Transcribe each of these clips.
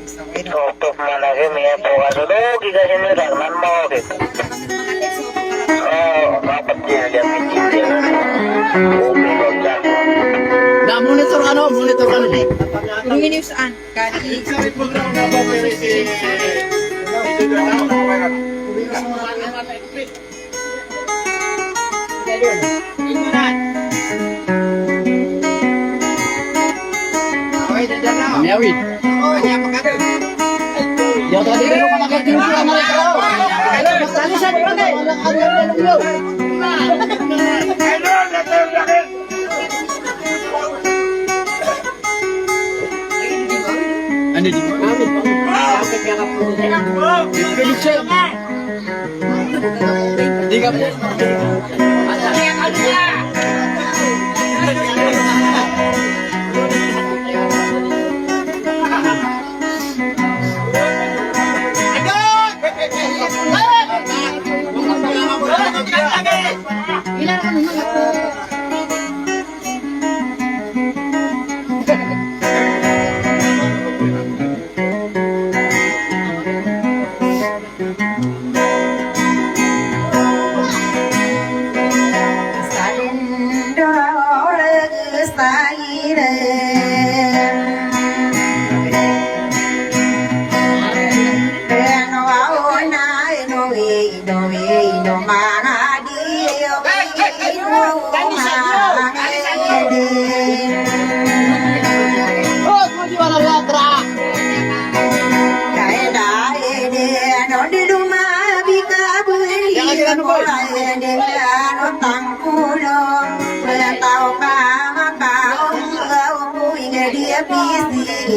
Untuk malaki may pagkasulo, kasi may ragman mo. Dapat din yan, hindi yan. Na monitor eh. Ini saan? Kali. Miawit. Yo tadi kan rumah sakit dulu sama mereka. Tadi saya pakai. Anda di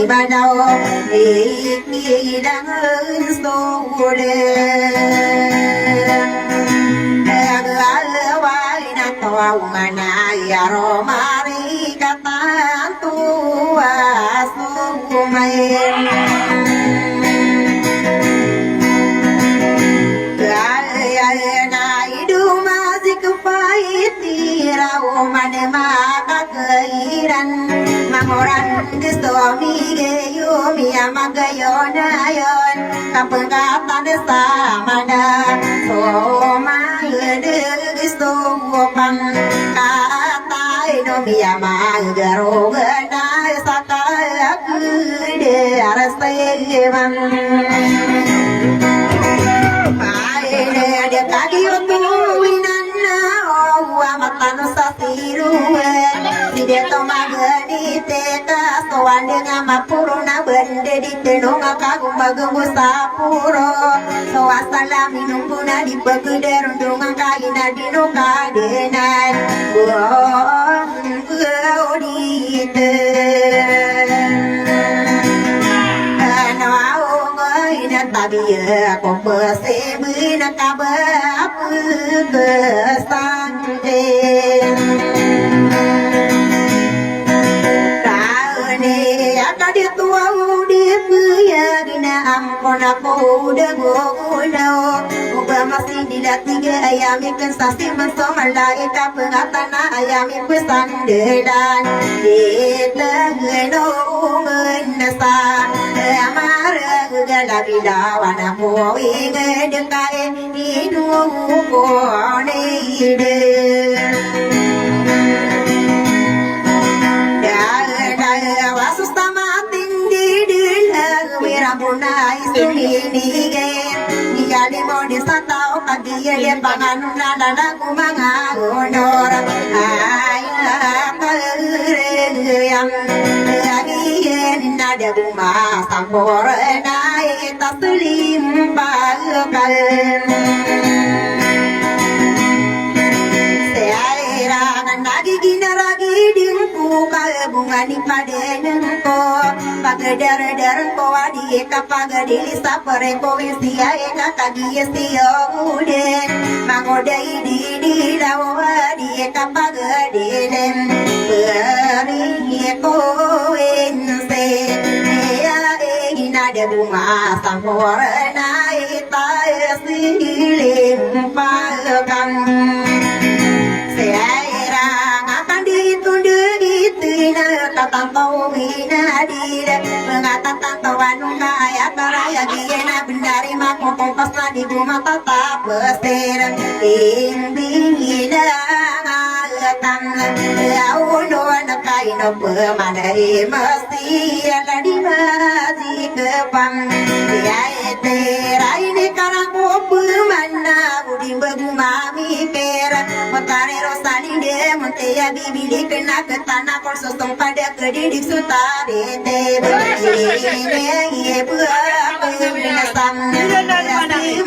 Badao iki đang sore agawai na tawa mana ya romari kata tua sumain na idu mazik faiti rao mane maka keiran Mamoran gusto migeyo miyamagayon ayon kapagatan sa mana so mahede gusto pang katay no miyamagaro na sa kakude arasevan Paine de kadiyo tuwinan na owa matano sa siruwe Sideto magani teka soan dengan mapuruna bende di tenunga kagum bagumbu sapuro soa salami numpuna di pekuderundungan kaina di nuka denan dite ano au ngoina tabia ko pesebina kabap kesangde dia tua dia punya gina ampun aku udah guna udah masih tidak tiga ayam ikan sasi mensomalai kapengatan ayam pesan dedan kita geno ngenasa amara gala bidawan aku ingin dekai hidup kone ide Bunai suni ge dia di modi satau pagi dia pangan nana kumanga gondor ayah yang lagi nada buma sampor nai taslim bakal Nagi ginaragi dingku kal bunga ni paden ko pagdar ko adi kapagadili sapare ko sia eka kagi sia ude mangodai di dawadi kapagadinen beri ko ense ya inade bunga sampor nai ta silim pakan Seirang akan ditunjuk itu katang tau winadira mengata tantawan kaya karaya giena bendari makong pas di rumah tata pesir bingina ngatang auno nakai no pemanai mesti ada di mati kepang ya terai ni karang pemana budi begumami kera mekare rosani de monteya bibili kena ke tanah kor sosong pada kedidik sutare te begini buah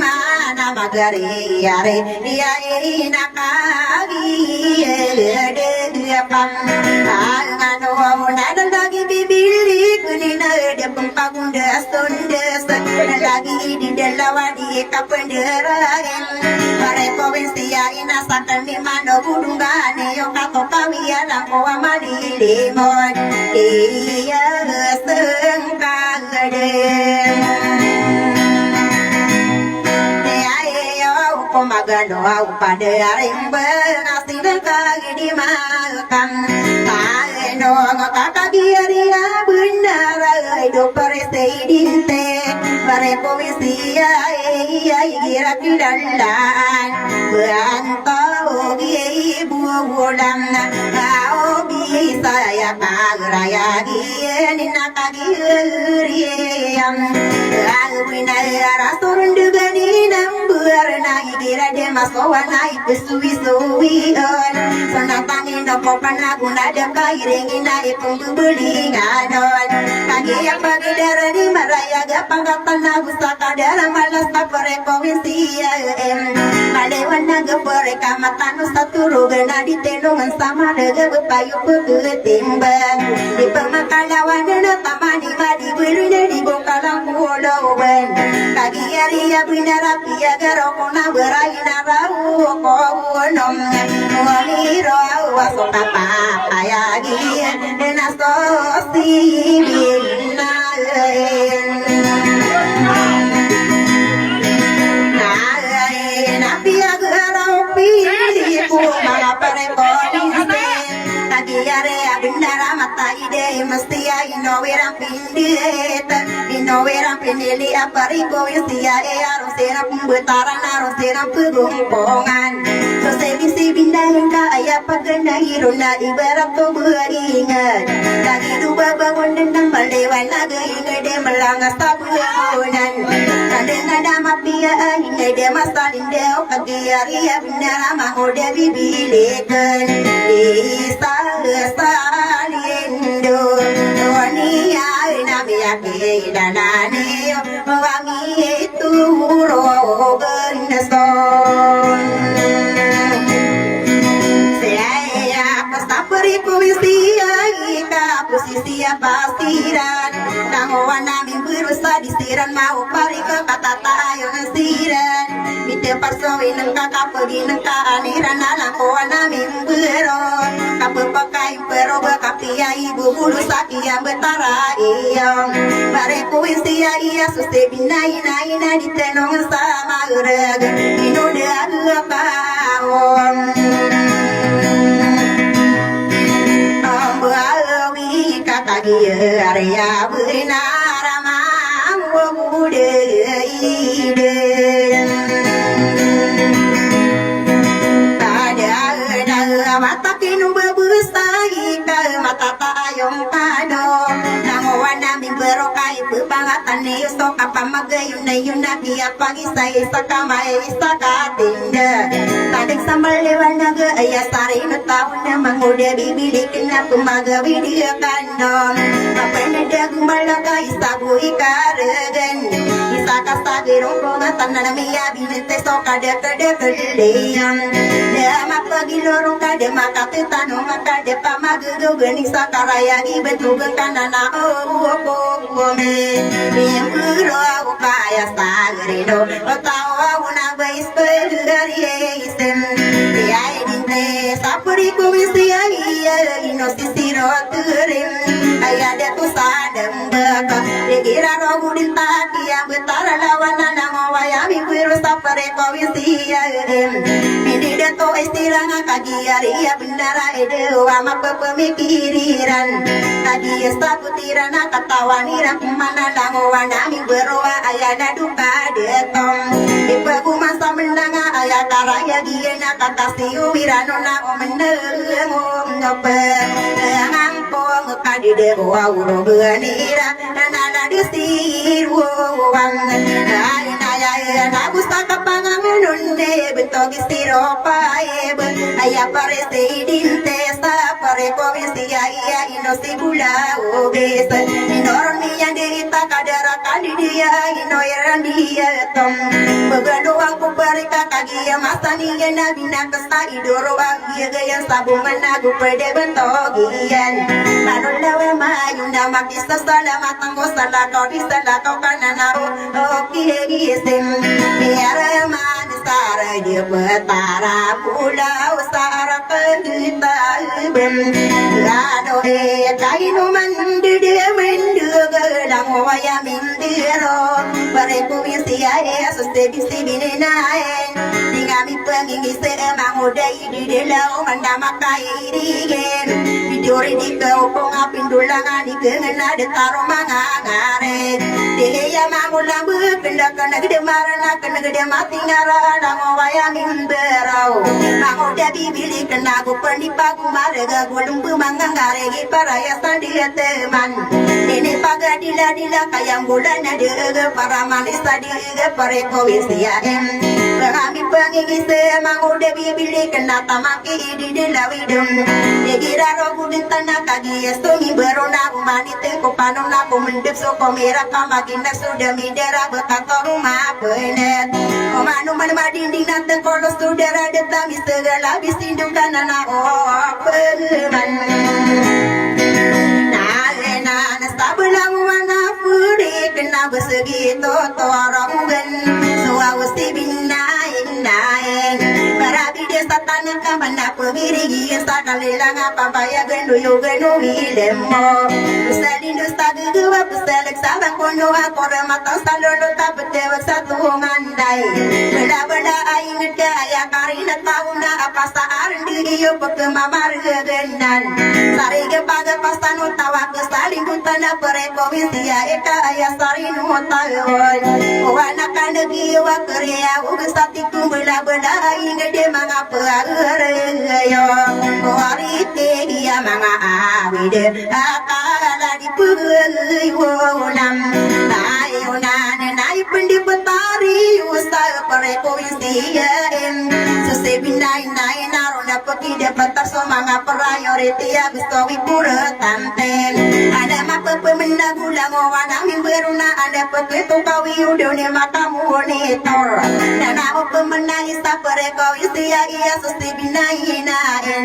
mana magari yare ya inakagi de pam angano nada lagi bibili kunina de pempagunda stondes lagi di delawadi kapenderaen pare provinsia ina sakan di mano budungane yo kato kawia lampo amadi limon iya sengkagade magano au pada rimba nasi kagi di makan no ngata biaria benar do parese dinte pare povisia iya gira kidalan berantau gi buulam au bisa ya pagraya gi nakagi riam alwina rasurun dugani nambar nai gira de masowana ipsuwi suwi on sonatangin do popana guna de kaireng ina ipung beli ngadon kagi yang bagi darani maraya gapangatan nagusaka dara malas papare provinsia Malewana gapore kamatanu saturu gena di tenungan sama dega bepayu pegetimbang di pemakalawan na tamani madi berunya di bokalang puloban kagi aria binarapi agarokona beraina rau konom waliro wasota ayagi nasosi Bendara mata ide mesti ino weram pindili apa ribu sia harus serap pembetaran harus serap pegumpongan so sebisi bindahin ka ayah paganda iruna ibarat to beringat lagi dua bangun dendam balewan lagi ingat de melangas tabunan nada mapia ingat de masalin de kagiaria bendara mahode bibilekan isa salindo dunia namanya kedanane wangi itu rogan son saya pasapri povisia ika posisi pastiran nangowan nami berusaha disiran mau pari ke kata tayon siran mite parsowi nang kakak pergi nang kaaniran nangkowan nami bero pakai pero bakapia ibu bulu sakia betara iyong bare puisia iya suste binai nai di tenong sama urag ino de agapawon ambawi kakagi area benar mau bude ide mata kinu bebusai ke mata tayong kado nangowan namin berokai pebangatan ni so kapamagayun na yun na kia pagi sa isa kamay isa katinda tadik sa maliwan na gaya sari na tao na manguda bibilikin na pumagawi di kandong kapay na dagang malagay sa buhi karagan isa kasagirong pungatan na namiya binite so kada kadeyang na mapagilorong kada makate tanong makade pamagugo gani sakaraya ibetugan kanana o me yuro kaya sagrino tawa una bais pelari isen ya dinte sapuri kumisia ino sisiro turim ayade tu sadam baka dikira rogudin taki yang betara lawan nang waya mi biru sapare kovisia ini dato istirana kagiari ya bendara ede wama pemikiriran tadi saputirana katawani rakumana dangowana mi berwa ayana duka detong ibu masa mendanga ayah karaya giena katasiu wirano na omenengo ngope ngangpong kadide wa uro benira nana disiru wang ayah na gusta kapanganunde bentogi siropae ayah parese idinte sa pare kovisia iya inosibula obes inoron yang deita kadara kandidia inoyeran dia tom begado aku parika kagia masani gena bina kesa idoro agia gaya sabungan aku pede bentogian lawe mayunda makisa salamat tanggo salah kau di salah kau kanana oki gisem biar manisara dia betara pulau sara kita bem lado kainu mandi dia mendu gelang waya mindiro bareku sia Yesus bisi bininaen tingami pengingi semang udai di delau mandamakai digen bidori di keupong apindulangan di kengena de taro mangangare deya mangulang bekendak kena gede marana kena gede mati ngarana waya mindero manguda bibili kena ku penipagu marega gulung pemangangare gi paraya sandia teman ini pagadila dila kayang bulan ada para manis tadi pare kovisia kami pengingi semang udah bibili kena tamaki di delawidum negira rogu dintana kagi estomi berona umani teko panona komendep so komera kamaginda sudah midera bekato rumah penet omanu madinding nanti kolos sudara detami segala bisinduk kanana peman nah sabelang mana puri kena besegitu torongan suawusi binain barabi desa tanah kamana pemiri sakalilang apa paya genduyo ilemo usalindo sagua puselek sabang kono akora mata salono tapete satu ngandai bela aing daya karina tauna apa saaran diriyo pekemamar genan sari ge paga pastano tawa ke saling putana perekovisia eka aya sari nu tayon wana kanegi wa korea ugesati kumbela aing de manga yo ori te dia manga awide akala di wonam ayo nai pendi petari usta perekovisia susebinai nai narona pekide petar somanga priority agustowi pura tanten ada mapa pemenda gula ngowana mimberuna ada peketu kawi udone makamu tor nana pemenda isa perekovisia iya susebinai naen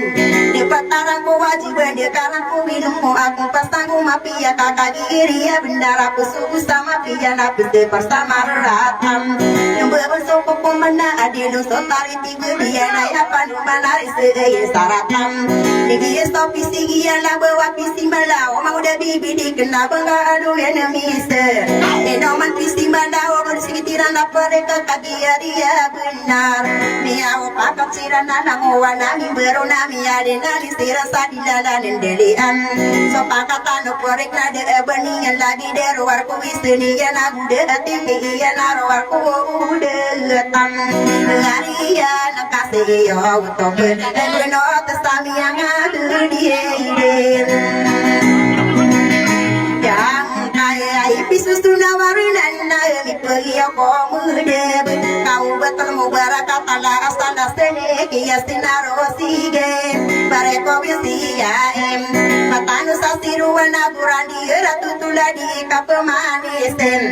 di petaran ku wajib di karang ku minum aku pasangu mapia kakak diri ya bendara kusuku sama pia napis de bersama ratam yang bersoko pemena adilu sotari tiga dia naya panu manari segaya saratam dia stopi sigi la bawa pisi malau mau udah bibi dikena bangga adu enemise enoman pisi malau bersegitiran mereka kaki dia benar miau pakat sirana nangowana berona miadena listira sadilala nendelian so pakatan porek nade beningan lagi de ruar ku isini ya nagude tinggi ya naruar ku udetan ngaria nakase yo utop beno tesami yang adu die yang kaya pisus tunawarunan na mi pergi aku mude kau betul mu barakatala asala sene kia sinaro sige bare kovisia matanu sasiruana burandi ratu tuladi kapmanisen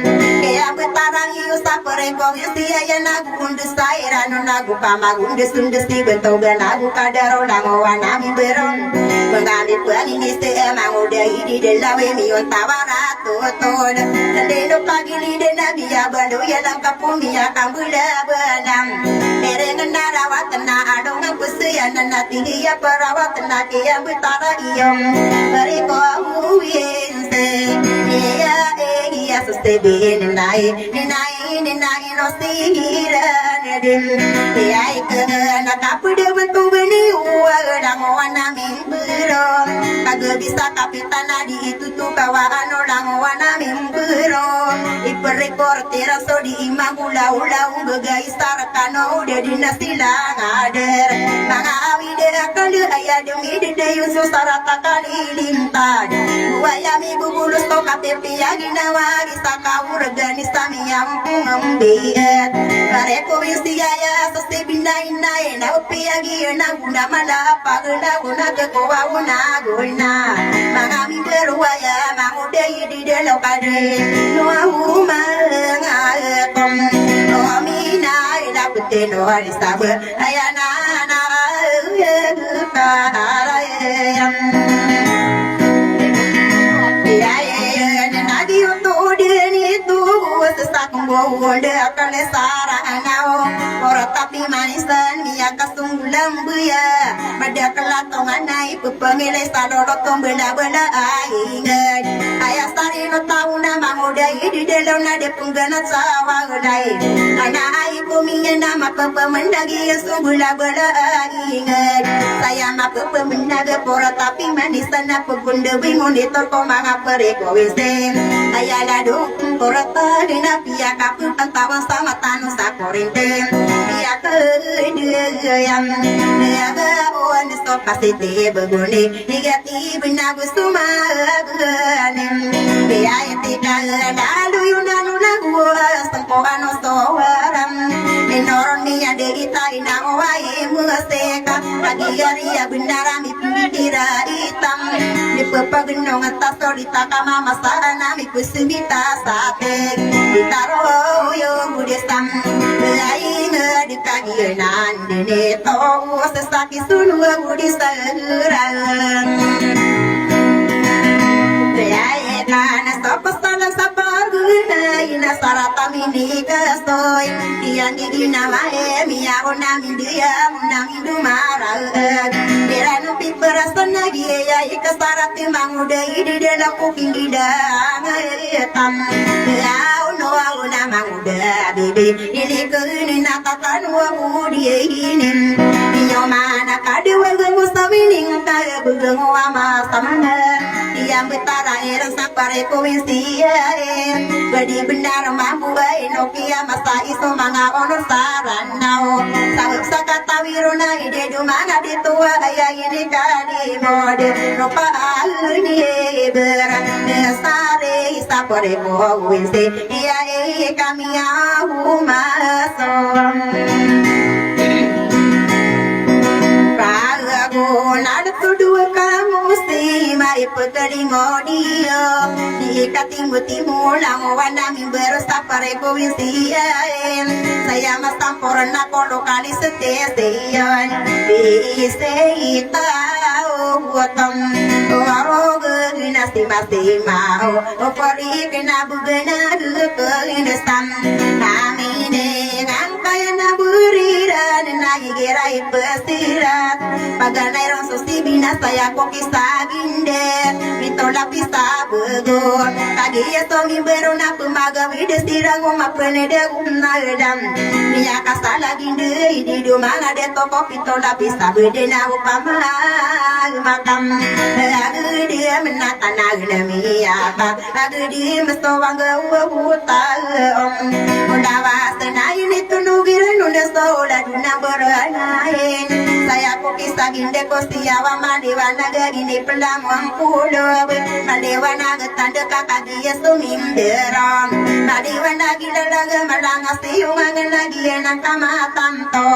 kia betarang iu sapare kovisia ya nagu undus sairano nagu pamagundus undus di betoga nagu kadaro langowana mi beron mengambil pelini emang udah ini delawe mion tawarato ton deno pagi li dena biya bandu ya langkap pumia kambula benam erengan narawat na adong pusia nana tinggi ya perawat na kia betara iyom beriko uyense iya iya sustebin nai nai no sihiran din ai ke na kapude bentu beni uang wana mimbero kagak bisa kapitan adi itu tu kawan orang wana mimbero iperekor teraso di imagula ulang begai sarakano udah dinasila ngader mangawi dera kali ayah demi de yusu sarata kali lintad buayami bubulus to kapepi agina wari sakau regani samiyam ngambiat kareko wisiaya sose binainai na upiagi na guna mala pagna guna ke kowa guna guna mangami beruaya mangudai di delo kade no ma ngakom omina ila puteno arisabe ayana na karayam Bonde akan sarangau orang tapi manisan dia kasunggulang buya pada kelatongan naik pepengilai salorot tombela-bela ingat ayah sari no tahu nama muda di dalam nade pengganat sawah lain anak ibu minyak nama pepemendagi sunggula-bela ingat saya mah pepemendagi pora tapi manisan apa bunda bingung ditorko manga pereko wesen ayah ladu pora tadi napia kapu tentang sama tanu sakorinte dia kedeyam dia bawa di sopa sete beguni negatif nabu suma ganim dia etika lalu yunanu lagu sempoano soaram enoron dia derita inang wai museka lagi ya bendarami pindira hitam di pepagenong atas solita kama masana mi kusubita sate ditaro yo budesam lain di kagian dene to sesaki sunu budisaran ya kana sapasala sapaguna ina sarata mini kastoy yang gina mae mia ona mindia ona mindu maral deranu piperasana giya ikasarati mangude di dela kupingida ngayetam lau no ona mangude bibi ini kuni nakatan wa mudi ini nyo mana kadwe ngusawining ta bugung wa masamana yang betara era sapare koinsia badi benar mampu bae nokia masa iso manga onor saranao sabuk sakata wiruna ide dumanga ditua aya ini kadi mode ropa alni beran sare sapare koinsia iya kami au masom dua kamu si mai pekari modio di katimbu timu lang wana mi berosta pare koinsian saya mas tamporan na kono kali setesian bise itau buatam waro gina si mau opori kena bugena ke indestam kami dengan kaya na buriran na girai pestirat paganay rong susibina saya koki saginde ito lapisa bego kagiya songi bero na pumaga videsira ngoma penede umnaedam niya kasala ginde idi dumanga de toko pito lapisa bede na upama makam agudi menatana gdemiya ba agudi mesto wanga uta ondawa senai ni tunugiren undesola dunamboranain saya koki saginde kostiawa maliwana gini pelamang pulau maliwana getanda kakagia sumimberam maliwana gilalaga malanga siungan lagi enak kamatam to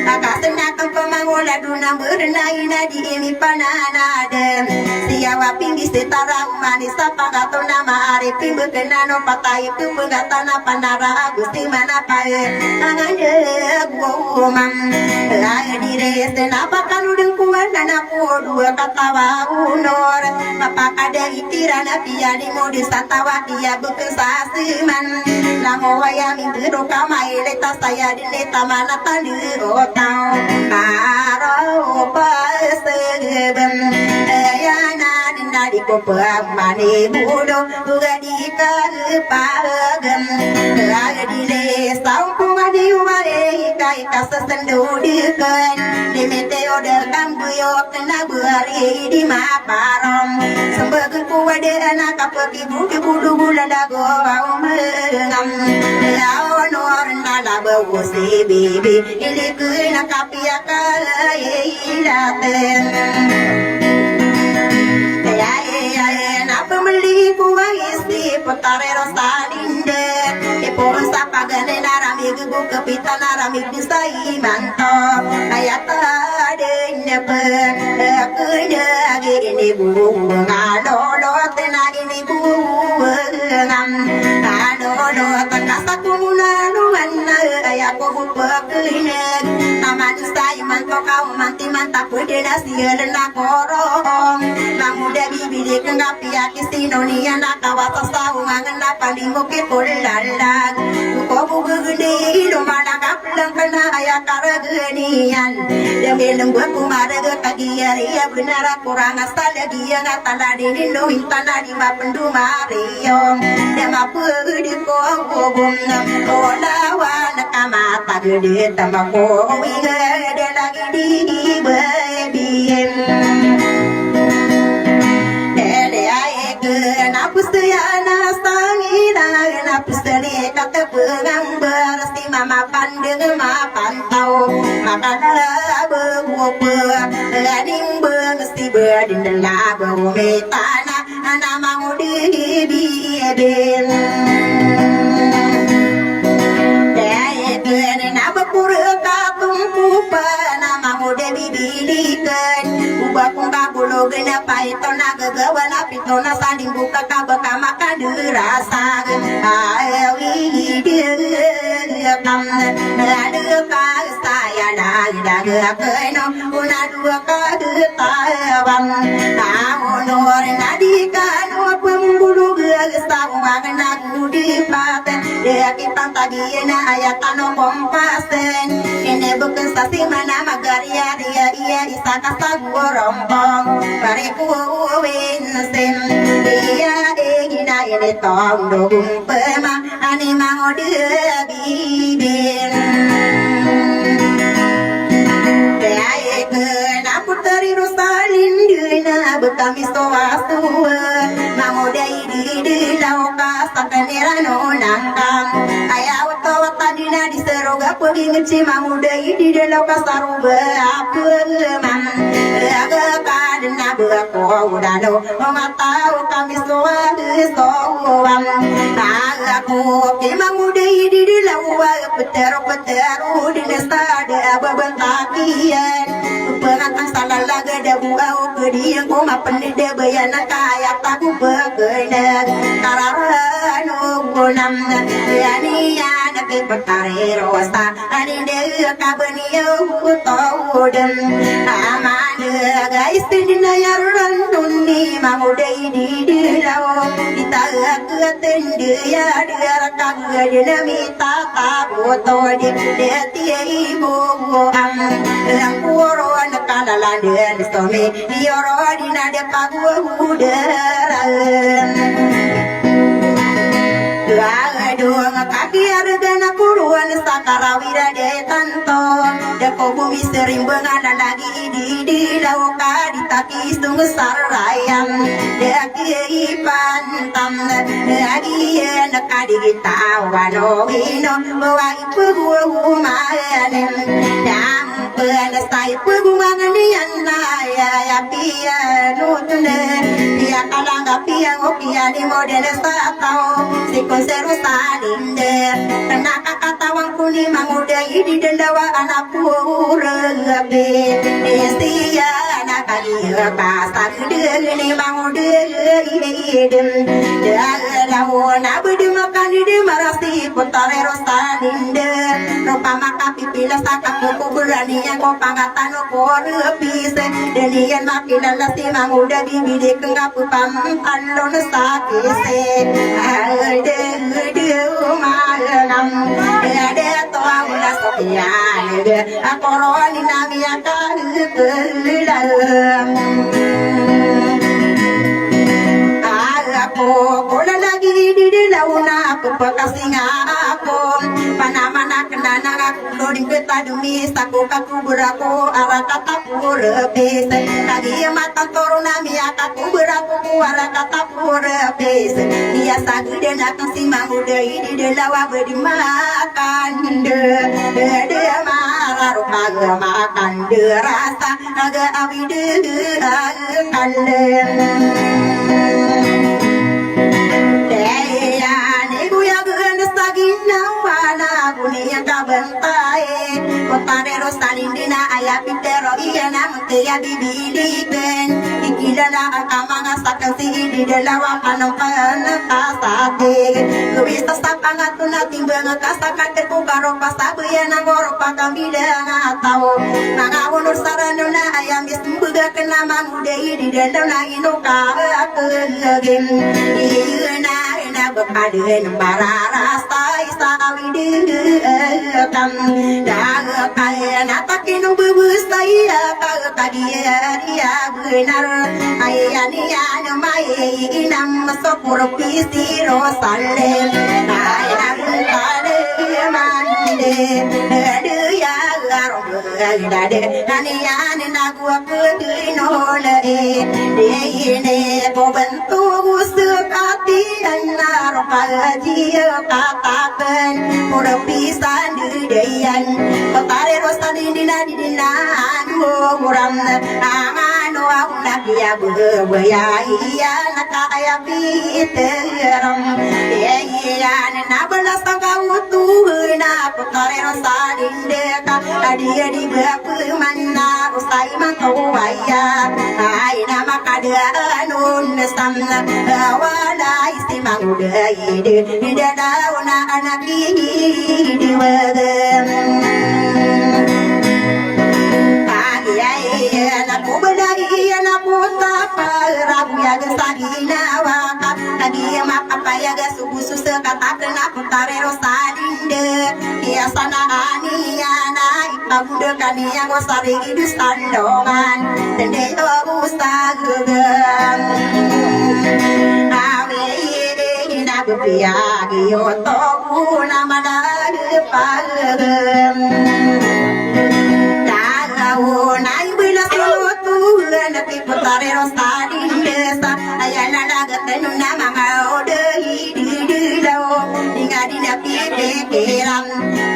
kakak senakam pemangula dunang berenai di ini pananadem siawa pinggi setara umanisa pagato nama arifin bekenano patai itu pegatana panara agusti mana pae angane gomam lagi dire senapa kanudeng kuan nana dua katawa unor papa kada itirana pia di modi satawa dia bekesasiman lamo waya minggu kamai leta saya di leta mana tadi otau karo pasebem ayana dinadi kopam mani budo buga di kepagem lagi di baik kasesendudukeun di meteo dekam buyok kena beuri di maparom sembegeun ku wadana kapeki budi budu bulada go mengam laon orna la bau si bibi ili kuna kapia kailaten Pemeli kuang isti potare rosalinde Ipon sapagane narami gugu kepita narami bisai manto Ayata adenya pe Kenya gini bunga Lolo tenagi ni bunga Lolo tekasa kumuna nuana Ayako bupekine Taman istai manto kau manti mantap Pedena siya na korong Namuda bibili kengapi Kisinonia nakawata sa umangan na palimukit ulalag Uko buguguni lumana kaplang kanaya karagunian Demi buat kumaraga kagiyariya benar kurang asal lagi yang atalani ninuhin tanani mapendumariyo Dema pudi ko kubum olawa nakamata gede tamako Uwiga lagi di babiem Napustayana sangina napustani kata pengambar si mama pandeng mapantau makana bebupe lading bengesti berdindela bemetana nama ngudi biben daya napa pura katung pupa nama ngudi bibilikan Ubah bulu gena paito naga gawana pito na saling buka kabaka maka dirasa awi dia kam ada ka saya daga keno una dua ka tawan amonor nadikan pembulu gesta wagana kudi paten dia kita tadi na ayatano kompasen ini bukan sasi mana magaria dia iya isaka rompong pariku winsen dia egina ini tong dogum pema ani mangode bibin daya kena puteri rosalin dina bekami soasu mangode di lauka sakanera no nangkang ayau tawa tadina di seroga pergi ngeci mangode di lauka saruba apa mam aga kadna bako udano matau kami soam aku kemangude di lawa peter di nestada babentakian pengatang salah laga da buau kediang koma pendede bayana kaya taku begena kararano gonam yani anak petare rosa ani de kabaniyo tawdem aman guys tindina yaran tunni mamudai di lawo kita ketendu ya dia kagena mita taboto di ibu am lang puro nakalalan den stomi yoro dina de pagu udaran Aduh kaki argana puruan sakarawira de tanto deko bumi sering bengadan lagi di lauka ditaki sung sarayam deki pantam lagi nakadi tawano ino bawa ipu manen dam penesai pegumangan yana ya pia nutune dia kalanga pia ngopia di model satao si konseru salinde tenaka katawang kuni mangudai di dendawa anak purebe estia anak kalia pasar deni mangudai idem dalau bedu makan di marasi putare rosalinde rupa maka pipila sakap buku berani yang kau pangatan korepis denian makinan nasi mangudai bibidi kengapu pampalon sakise ade malam ade toa ulah sokian akoroni nami akan kelam aku kola lagi di launa aku pekasinga ako panamana kenana aku loring kita demi saku kaku beraku arah kata purepes lagi mata toruna miakaku beraku arah kata purepes dia sagu dan akan si mangude ini delawa bedimakan de marah rupaga makan de rasa naga awide kalem Potare salindina ayah pitero iya namunte ya bibiliken ikidala akamanga sakasi di dalawa panampan kasate luwista sapangatuna timbang kasakater kukaro pasabuya nangoro pakambidang atau nangawunur saranuna ayam bismbuga kena mangudei di dalawa inuka kegem iyuna ina bepaden bararasta isawide kam kaya natakin bubus saya kagia dia benar ayanian mai inam sopur pisi rosalem ayah kale mande dia garom dade nanian nagu kedinole deine pobentu sekati anar pajia katakan purpisan deyan Potare rosani dina dina aduh muram amano aku nak ya beya iya nak kaya piteram iya na belas kau tuh na potare rosani deka dia di bapu mana usai mantau ayah ai nama kada nun samna wala istimang udai di dauna anak ini di wadam aku bedai aku tapa rabu ya gesagina waka lagi mak apa ya gasubu susu kata kena putare rosalinde ya sana aniana ipabude kania gosari idus tandongan dende ustagam awe ina bepia giyoto namada pagam Napi putare rosadi desa ayana dagatenu nama ngaude di dawo ingadi napi pekeram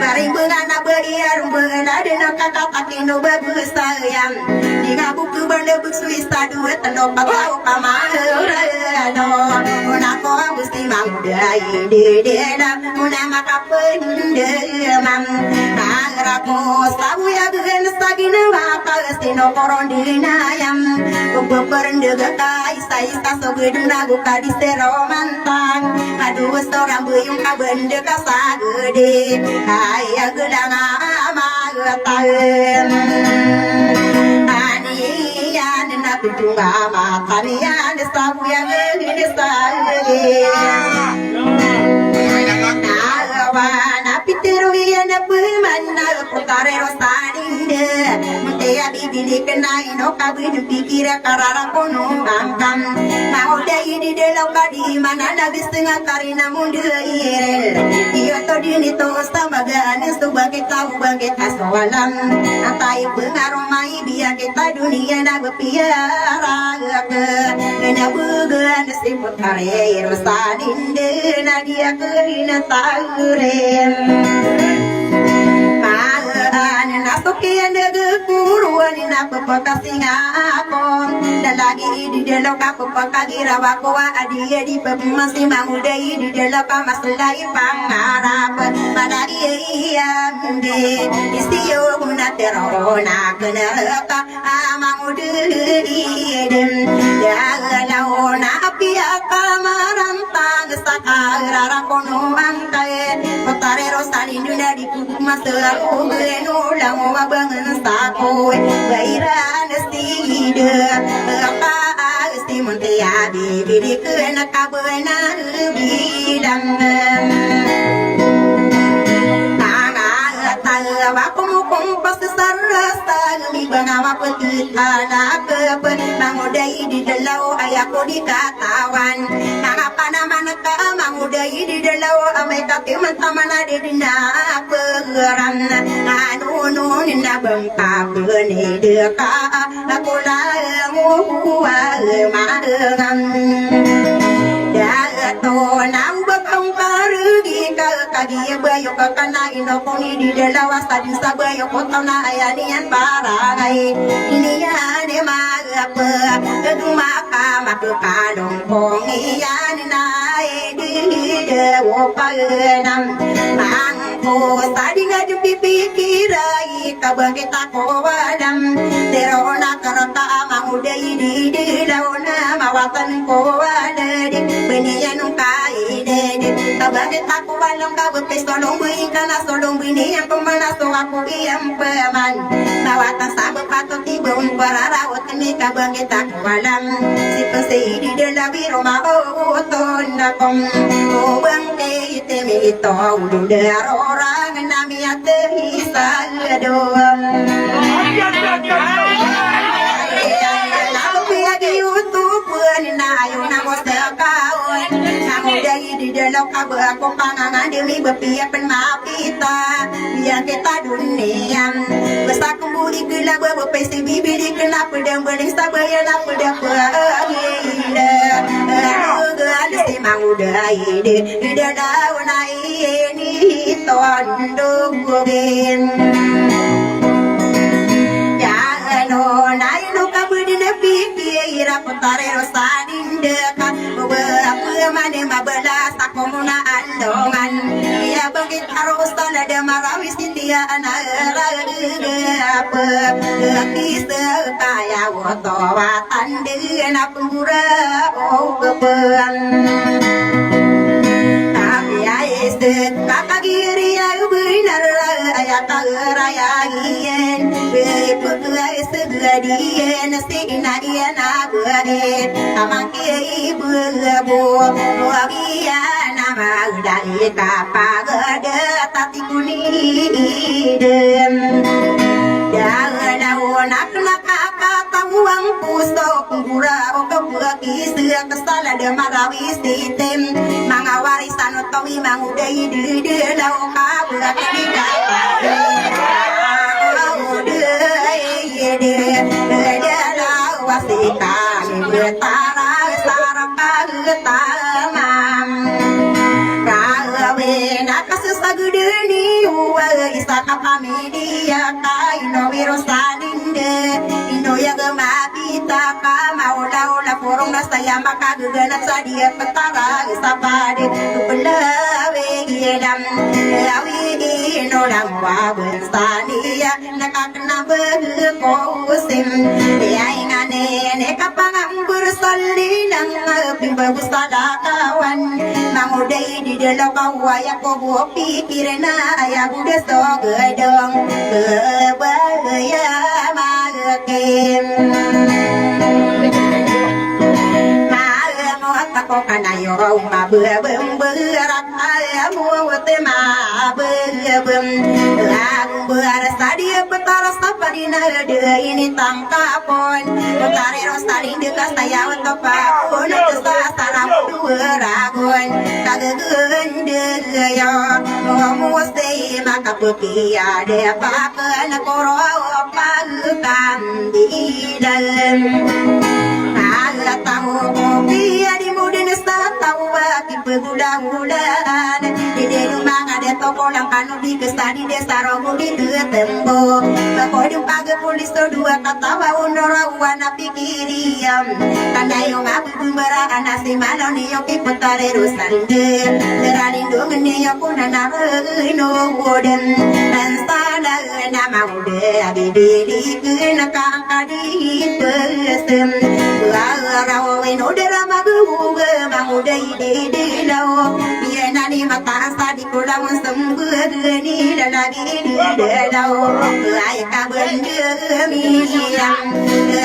parimbengan abadiar bengan dena kata takino babusayam dinga buku berlebuk suista dua tendo patau pamarano munako gusti mangudai di dena munama kapendemam agrapo sabu ya gen sagina pakastino korondina yam beberendega isa sogeduna buka di seromantang aduh seorang buyung kabende kasagede ayah gedang amagatahem anian na tutunga matanian sabu yang gede sagede na pitero yana pemana potare rosaninde mutea bibili kena ino kabin pikira karara kono angkam nauda ini delo kadi mana nabi setengah karina mundu irel iyo to dini to samaga anesu bagi tahu bagi asawalam atai pengaromai biar kita dunia na bepiara ke ena bugan si potare rosaninde na dia kerina tahu Nasukian dege kuruan ina pepakasinga ako dalagi di dalam kapakagira wako adia di pemasi mangudai di dalam maslai pangarap pada iya mende istio munaterona kenaka amangudai dem jagalaona apia kamarantang sakarara kono angkae potare rosani duna di masela ugeno lang mabangan sako gairan stide apa sti montea bibili kena kabena bidang Nanga talawa kumukumpas sarasta mi bangawa petitana kepe mangudai di dalau ayako di katawan nangapa naman ka mangudai di dalau amay katiman tamana di dina pegeran anu na bangka beni deka nakula muwa maengan to nang bakang parugi kagi bayo kakana ino koni di dalawa sadi sabayo kota na ayanian parangai ini ya ne apa maka maka kalong kongi yan na di dewo palenam mangko sadi ngaju pipikirai kabagita ko wadam terona karota mangudai di dauna mawatan ko wadadi benian kai de kabagita ko walang kabute solong buingkana solong bini yang pemana so aku yang peman mawatan sabuk patut tibun pararawat ni kabagita ko walang si pesei di delawi roma oton nakom o bangke temi to udah orang nami ate hisal doang di dalam kabel aku pangangan demi berpiapan mapita biar kita dunia besar kembali kena berpesi bibir kena pedang beling sabaya nak pedang pergila ada si mangudai di dalam naik ini tondok gobin putare rosadin dekat beberapa mana mabelas aku muna andongan ia bagi harus ada marawis dia anak apa kisah kaya wotowatan dengan pura oh keban tapi ayat kakak giri aku benar ayat raya ien bepukai segadian sina ia nabuat amaki ibu buaya nama dari kapagada tati kunidem jangan nak tahuang puso kumpura okapura kisah kesala de marawis sitem mangawarisan otowi mangudai di dalam kabura kidapa wasita betara sarapal tamam kawena kasusagudeni uwa isaka pamidia kaino wirosalinde indo ya gemapita kamaula forong saya maka geganat sadia petara sapade tupelawe giedam awi ino lang wabensania nakakna berkosim ya ingane ne kapangam bersalli nang pimbagus kawan mangudai di dalam kawaya ko pikirna ya buda so gedong kebaya malakim ko kanayo mabemberak ayamu tema bebem lagu bersadia betara saparina de ini tangkapon betari rosari dekas saya untuk pakun sasaram duragon kagegen de yo musti maka pekia de pakan koro pagam di dalam tahu dia di mudin tahu bagi pegulang-gulang di rumah ada toko yang kanu di kesani desa rogo di tembo bako di pagi polis dua kata undora wana pikiriam tanda yang aku beraan nasi malam ni yoki putare rusande terani dong ni yoku nana no woden dan sada nama udah bibili kena kangkadi pesem rawe no dera magu mangudai de lao ye nani mata sadi kula sembu ni lagi de lao ai ka bende mi yang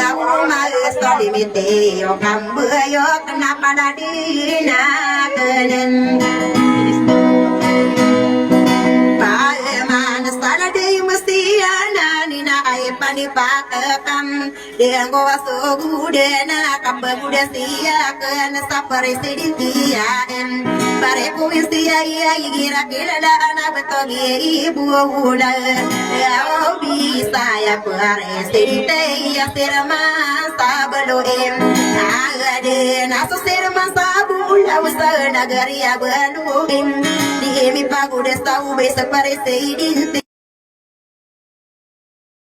au ma sadi mite yo kambu yo kenapa dadina kenen paman sada de mesti ana ni na ai pani pakam dengan gua sugudena kabaguda sia kana sapare siditia bare ku sia iya gira gira ana betogi ibu uda ya bisa ya pare sidite ya serma sabalo agade naso serma sabula usa nagari abalu di mi paguda sau be sapare sidite